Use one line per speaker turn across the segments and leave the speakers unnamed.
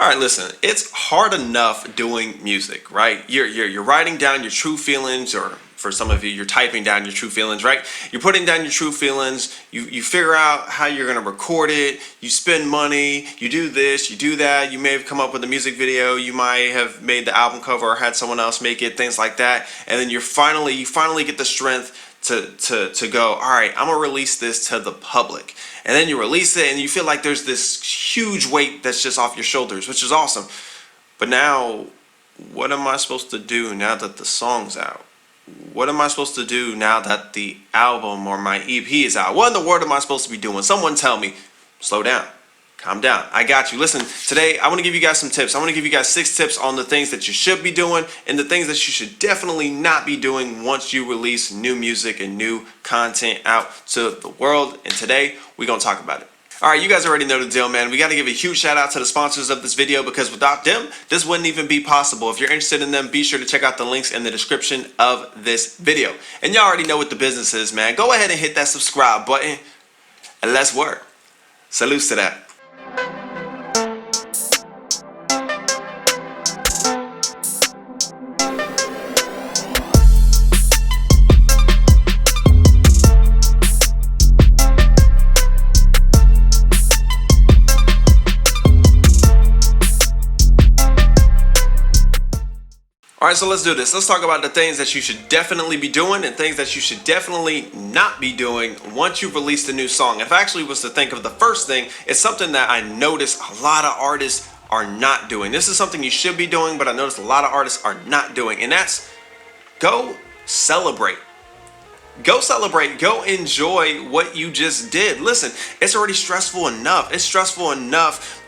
All right, listen, it's hard enough doing music, right? You're writing down your true feelings, or for some of you, you're typing down your true feelings, right? You're putting down your true feelings. You figure out how you're going to record it. You spend money. You do this, you do that. You may have come up with a music video. You might have made the album cover or had someone else make it, things like that. And then you finally get the strength to go, all right, I'm gonna release this to the public. And then you release it and you feel like there's this huge weight that's just off your shoulders, which is awesome. But now, what am I supposed to do now that the song's out? What am I supposed to do now that the album or my EP is out? What in the world am I supposed to be doing? Someone tell me. Slow down. Calm down. I got you. Listen, today I want to give you guys some tips. I want to give you guys 6 tips on the things that you should be doing and the things that you should definitely not be doing once you release new music and new content out to the world. And today we're going to talk about it. All right, you guys already know the deal, man. We got to give a huge shout out to the sponsors of this video, because without them, this wouldn't even be possible. If you're interested in them, be sure to check out the links in the description of this video. And y'all already know what the business is, man. Go ahead and hit that subscribe button and let's work. Salutes to that. All right, so let's do this. Let's talk about the things that you should definitely be doing and things that you should definitely not be doing once you've released a new song. If I actually was to think of the first thing, it's something that I notice a lot of artists are not doing. This is something you should be doing, but I notice a lot of artists are not doing, and that's go celebrate. Go celebrate. Go enjoy what you just did. Listen, it's already stressful enough. It's stressful enough,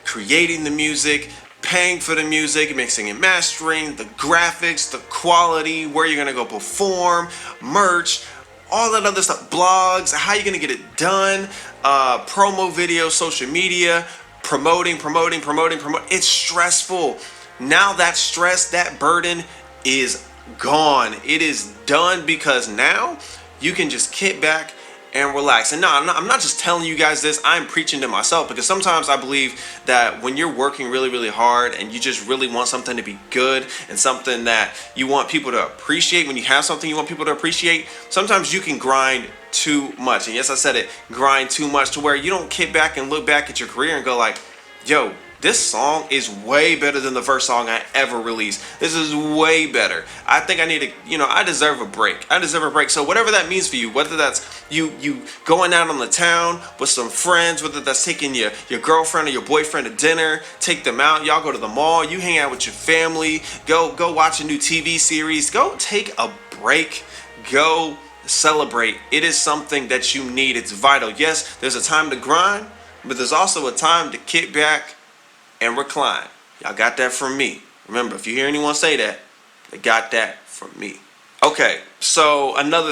creating the music, paying for the music, mixing and mastering, the graphics, the quality, where you're gonna go perform, merch, all that other stuff, blogs, how you're gonna get it done, promo videos, social media, promoting. It's stressful. Now that stress, that burden is gone. It is done, because now you can just kick back and relax. And no, I'm not just telling you guys this, I'm preaching to myself, because sometimes I believe that when you're working really, really hard and you just really want something to be good and something that you want people to appreciate, when you have something you want people to appreciate, sometimes you can grind too much. And yes, I said it, grind too much, to where you don't kick back and look back at your career and go like, yo, this song is way better than the first song I ever released. This is way better. I think I need to, I deserve a break. I deserve a break. So whatever that means for you, whether that's you going out on the town with some friends, whether that's taking your girlfriend or your boyfriend to dinner, take them out, y'all go to the mall, you hang out with your family, go watch a new TV series, go take a break, go celebrate. It is something that you need. It's vital. Yes, there's a time to grind, but there's also a time to kick back and recline. Y'all got that from me. Remember, if you hear anyone say that, they got that from me. Okay, so another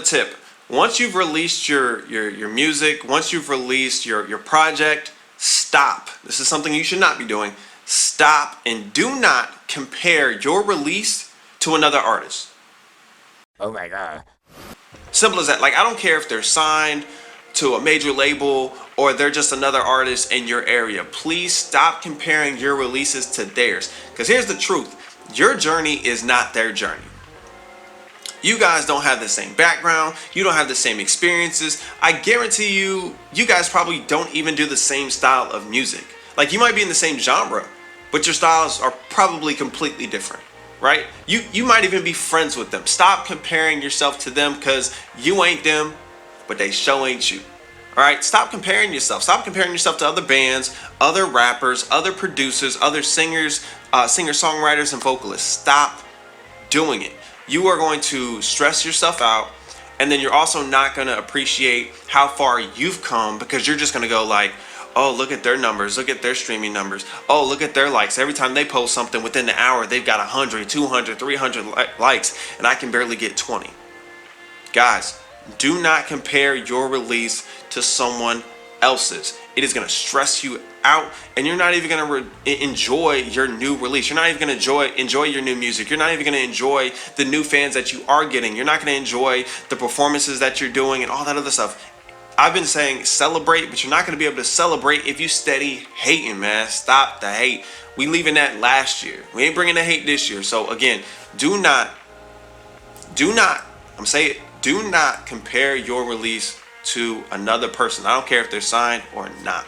tip. Once you've released your music, once you've released your project, stop. This is something you should not be doing. Stop and do not compare your release to another artist.
Oh my God.
Simple as that. Like, I don't care if they're signed to a major label or they're just another artist in your area. Please stop comparing your releases to theirs. Because here's the truth. Your journey is not their journey. You guys don't have the same background. You don't have the same experiences. I guarantee you guys probably don't even do the same style of music. Like, you might be in the same genre, but your styles are probably completely different, right? You might even be friends with them. Stop comparing yourself to them, because you ain't them, but they sure ain't you. All right, stop comparing yourself. Stop comparing yourself to other bands, other rappers, other producers, other singers, singer-songwriters, and vocalists. Stop doing it. You are going to stress yourself out, and then you're also not going to appreciate how far you've come, because you're just going to go like, oh, look at their numbers, look at their streaming numbers, oh, look at their likes. Every time they post something within the hour, they've got 100, 200, 300 likes, and I can barely get 20. Guys, do not compare your release to someone else's. It is going to stress you out, and you're not even going to enjoy your new release. You're not even going to enjoy your new music. You're not even going to enjoy the new fans that you are getting. You're not going to enjoy the performances that you're doing and all that other stuff. I've been saying celebrate, but you're not going to be able to celebrate if you steady hating, man. Stop the hate. We leaving that last year. We ain't bringing the hate this year. So again, do not, I'm saying it, do not compare your release to another person. I don't care if they're signed or not.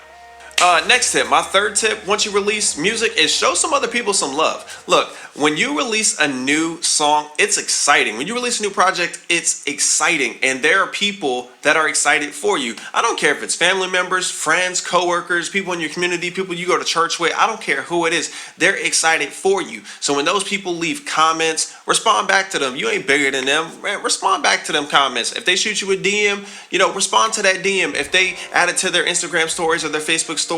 Next tip, my third tip, once you release music, is show some other people some love. Look, when you release a new song, it's exciting. When you release a new project, it's exciting. And there are people that are excited for you. I don't care if it's family members, friends, coworkers, people in your community, people you go to church with. I don't care who it is. They're excited for you. So when those people leave comments, respond back to them. You ain't bigger than them. Man, respond back to them comments. If they shoot you a DM, respond to that DM. If they add it to their Instagram stories or their Facebook stories,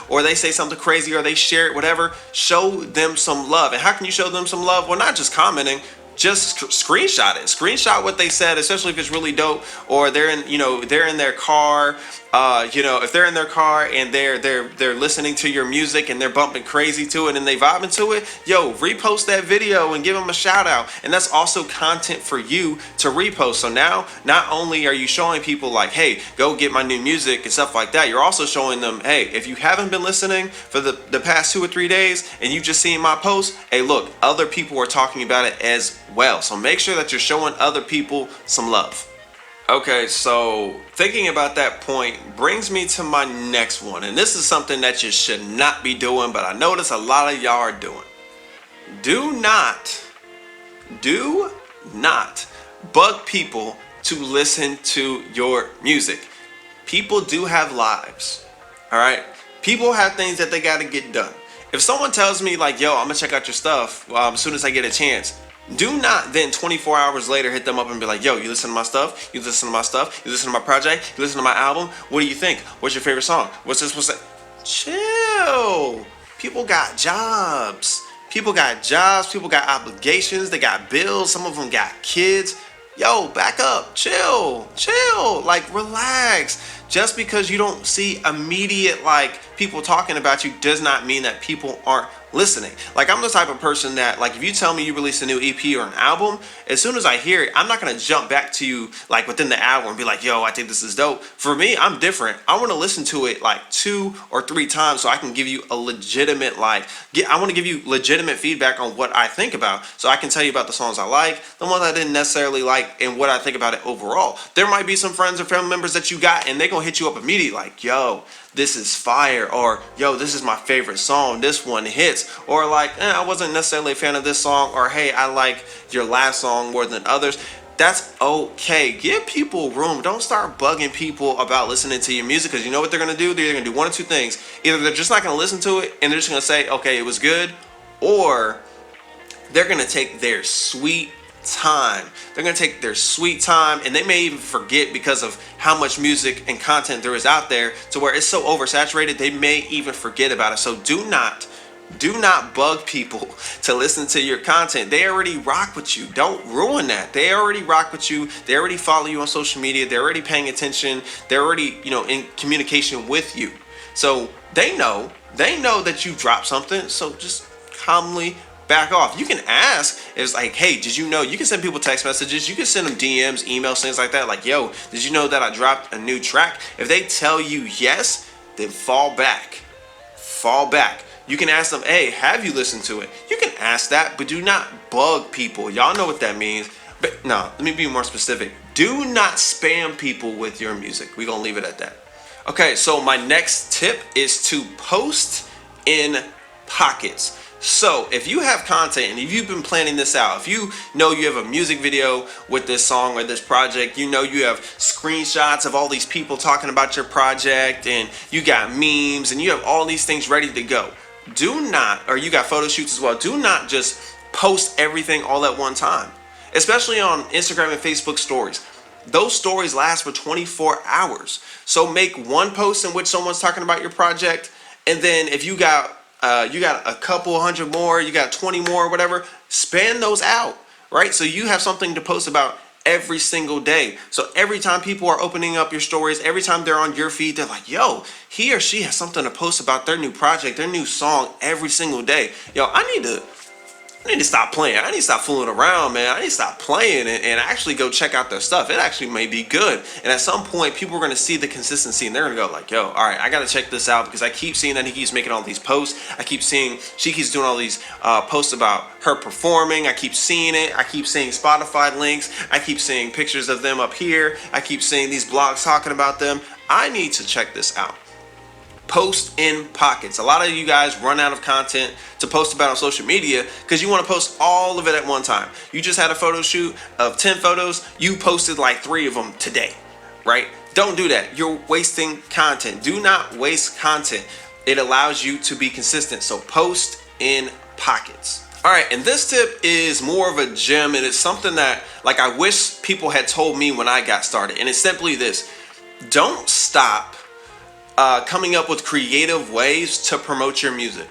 or they say something crazy, or they share it, whatever, show them some love. And how can you show them some love? Well, not just commenting, just screenshot it. Screenshot what they said, especially if it's really dope, or they're in their car. If they're in their car and they're listening to your music and they're bumping crazy to it and they vibing to it, repost that video and give them a shout out. And that's also content for you to repost. So now, not only are you showing people like, hey, go get my new music and stuff like that, you're also showing them, hey, if you haven't been listening for the past 2 or 3 days and you just seen my post, hey, look, other people are talking about it as well. So make sure that you're showing other people some love. Okay, so thinking about that point brings me to my next one. And this is something that you should not be doing, but I notice a lot of y'all are doing. Do not bug people to listen to your music. People do have lives, all right? People have things that they got to get done. If someone tells me like, yo, I'm gonna check out your stuff as soon as I get a chance, do not then 24 hours later hit them up and be like, yo, you listen to my stuff? You listen to my stuff? You listen to my project? You listen to my album? What do you think? What's your favorite song? What's this? What's that? Chill. People got jobs. People got obligations. They got bills. Some of them got kids. Yo, back up. Chill. Like, relax. Just because you don't see immediate, like, people talking about you does not mean that people aren't listening. Like, I'm the type of person that, like, if you tell me you released a new EP or an album, as soon as I hear it, I'm not going to jump back to you, like, within the hour and be like, yo, I think this is dope. For me, I'm different. I want to listen to it, like, 2 or 3 times so I can give you a legitimate, I want to give you legitimate feedback on what I think about. So I can tell you about the songs I like, the ones I didn't necessarily like, and what I think about it overall. There might be some friends or family members that you got, and they're going to hit you up immediately, like, yo, this is fire, or yo, this is my favorite song, this one hits, or like, I wasn't necessarily a fan of this song, or hey, I like your last song more than others. That's okay. Give people room. Don't start bugging people about listening to your music, because you know what they're gonna do? They're gonna do one of 2 things. Either they're just not gonna listen to it and they're just gonna say, okay, it was good, or they're gonna take their sweet time. They're gonna take their sweet time, and they may even forget, because of how much music and content there is out there, to where it's so oversaturated, they may even forget about it. So do not bug people to listen to your content. They already rock with you. Don't ruin that. They already rock with you. They already follow you on social media. They're already paying attention. They're already, in communication with you. So they know that you dropped something. So just calmly back off. You can ask. It's like, hey, did you know? You can send people text messages. You can send them DMs, emails, things like that. Like, yo, did you know that I dropped a new track? If they tell you yes, then fall back. You can ask them, hey, have you listened to it? You can ask that, but do not bug people. Y'all know what that means. But no, let me be more specific. Do not spam people with your music. We're going to leave it at that. Okay, so my next tip is to post in pockets. So if you have content and if you've been planning this out, if you know you have a music video with this song or this project, you have screenshots of all these people talking about your project, and you got memes and you have all these things ready to go. Or you got photo shoots as well. Do not just post everything all at one time, especially on Instagram and Facebook stories. Those stories last for 24 hours. So make one post in which someone's talking about your project, and then if you got a couple hundred more, you got 20 more, whatever, span those out, right? So you have something to post about every single day. So every time people are opening up your stories, every time they're on your feed, they're like, yo, he or she has something to post about their new project, their new song every single day. Yo, I I need to stop playing. I need to stop fooling around, man. I need to stop playing and actually go check out their stuff. It actually may be good. And at some point, people are going to see the consistency and they're going to go like, yo, all right, I got to check this out because I keep seeing that he keeps making all these posts. I keep seeing she keeps doing all these posts about her performing. I keep seeing it. I keep seeing Spotify links. I keep seeing pictures of them up here. I keep seeing these blogs talking about them. I need to check this out. Post in pockets. A lot of you guys run out of content to post about on social media because you want to post all of it at one time. You just had a photo shoot of 10 photos. You posted like 3 of them today, right? Don't do that. You're wasting content. Do not waste content. It allows you to be consistent. So post in pockets. All right, and this tip is more of a gem, and it's something that like I wish people had told me when I got started. And it's simply this: don't stop coming up with creative ways to promote your music.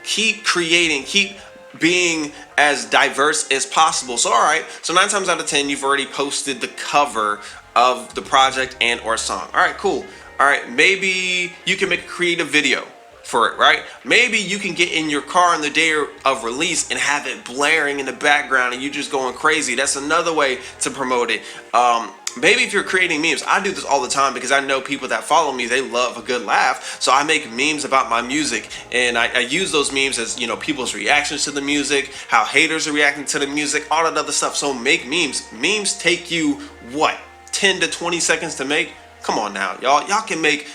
Keep creating, keep being as diverse as possible. So all right, so 9 times out of 10 you've already posted the cover of the project and or song. All right, cool. All right, maybe you can make a creative video for it, right? Maybe you can get in your car on the day of release and have it blaring in the background and you just going crazy. That's another way to promote it. Maybe if you're creating memes, I do this all the time because I know people that follow me, they love a good laugh. So I make memes about my music and I use those memes as, you know, people's reactions to the music, how haters are reacting to the music, all that other stuff. So make memes. Memes take you, what, 10 to 20 seconds to make? Come on now, y'all. Y'all can make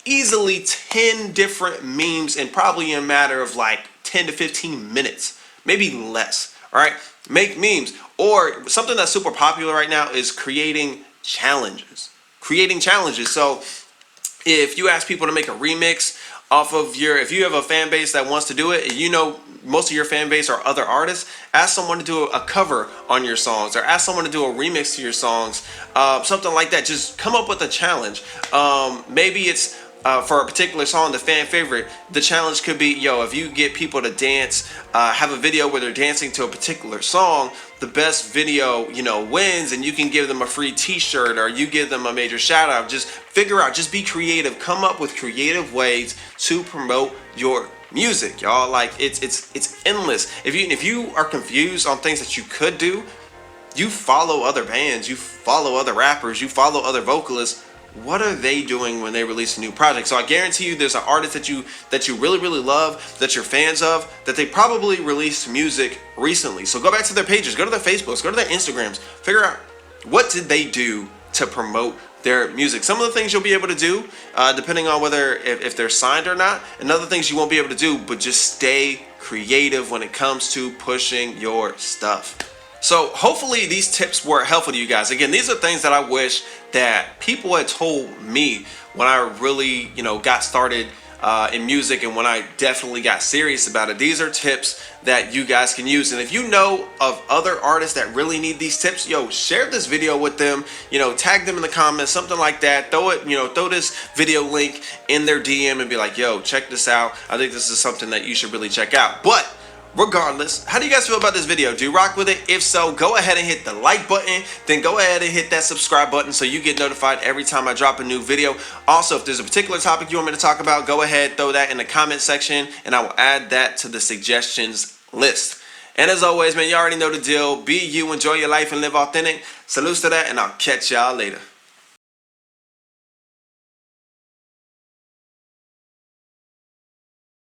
easily 10 different memes in probably a matter of like 10 to 15 minutes, maybe less. All right, make memes. Or something that's super popular right now is creating challenges. So if you ask people to make a remix off of if you have a fan base that wants to do it, you know most of your fan base are other artists, ask someone to do a cover on your songs or ask someone to do a remix to your songs, something like that. Just come up with a challenge. Maybe it's for a particular song, the fan favorite. The challenge could be, yo, if you get people to dance, have a video where they're dancing to a particular song, the best video, you know, wins, and you can give them a free t-shirt or you give them a major shout out. Just figure out, just be creative, come up with creative ways to promote your music, y'all. Like it's endless. If you are confused on things that you could do, you follow other bands, you follow other rappers, you follow other vocalists. What are they doing when they release a new project? So I guarantee you there's an artist that you really, really love, that you're fans of, that they probably released music recently. So go back to their pages, go to their Facebooks, go to their Instagrams, figure out what did they do to promote their music. Some of the things you'll be able to do, depending on whether if they're signed or not, and other things you won't be able to do, but just stay creative when it comes to pushing your stuff. So hopefully these tips were helpful to you guys. Again, these are things that I wish that people had told me when I really, got started in music and when I definitely got serious about it. These are tips that you guys can use. And if you know of other artists that really need these tips, share this video with them, tag them in the comments, something like that. Throw this video link in their DM and be like, yo, check this out. I think this is something that you should really check out. But regardless, how do you guys feel about this video? Do you rock with it? If so, go ahead and hit the like button. Then go ahead and hit that subscribe button so you get notified every time I drop a new video. Also, if there's a particular topic you want me to talk about, go ahead, throw that in the comment section, and I will add that to the suggestions list. And as always, man, you already know the deal. Be you, enjoy your life, and live authentic. Salutes to that, and I'll catch y'all later.